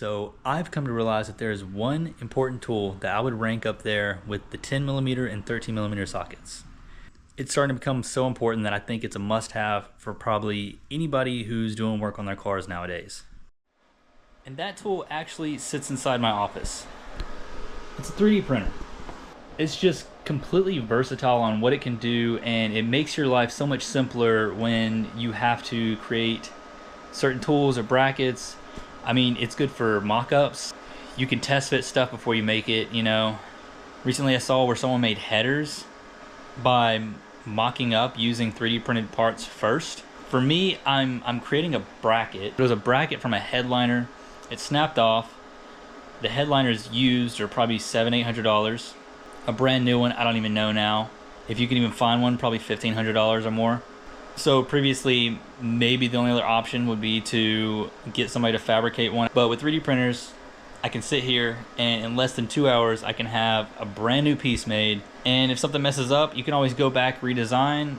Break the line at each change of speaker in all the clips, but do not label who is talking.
So I've come to realize that there is one important tool that I would rank up there with the 10mm and 13mm sockets. It's starting to become so important that I think it's a must-have for probably anybody who's doing work on their cars nowadays. And that tool actually sits inside my office. It's a 3D printer. It's just completely versatile on what it can do, and it makes your life so much simpler when you have to create certain tools or brackets. I mean, it's good for mock-ups. You can test fit stuff before you make it, you know. Recently I saw where someone made headers by mocking up using 3D printed parts first. For me, I'm creating a bracket. It was a bracket from a headliner. It snapped off. The headliners used are probably $700-800. A brand new one, I don't even know now. If you can even find one, probably $1,500 or more. So previously, maybe the only other option would be to get somebody to fabricate one. But with 3D printers, I can sit here and in less than 2 hours, I can have a brand new piece made. And if something messes up, you can always go back, redesign.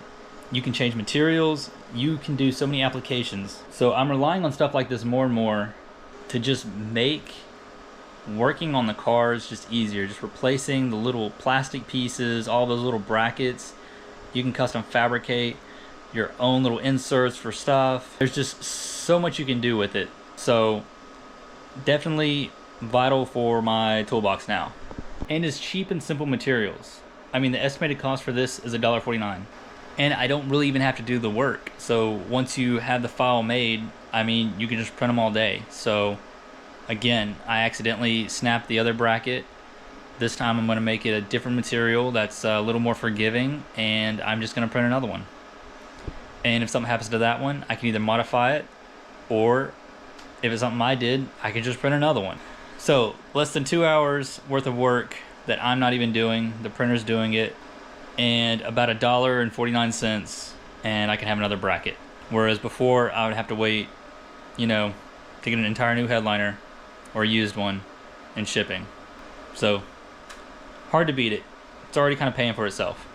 You can change materials. You can do so many applications. So I'm relying on stuff like this more and more to just make working on the cars just easier. Just replacing the little plastic pieces, all those little brackets. You can custom fabricate your own little inserts for stuff. There's just so much you can do with it. So definitely vital for my toolbox now. And it's cheap and simple materials. I mean, the estimated cost for this is $1.49. And I don't really even have to do the work. So once you have the file made, I mean, you can just print them all day. So again, I accidentally snapped the other bracket. This time I'm going to make it a different material that's a little more forgiving, and I'm just going to print another one. And if something happens to that one, I can either modify it, or if it's something I did, I can just print another one. So less than 2 hours worth of work that I'm not even doing, the printer's doing it, and about $1.49, and I can have another bracket. Whereas before I would have to wait, you know, to get an entire new headliner or a used one and shipping. So hard to beat it. It's already kind of paying for itself.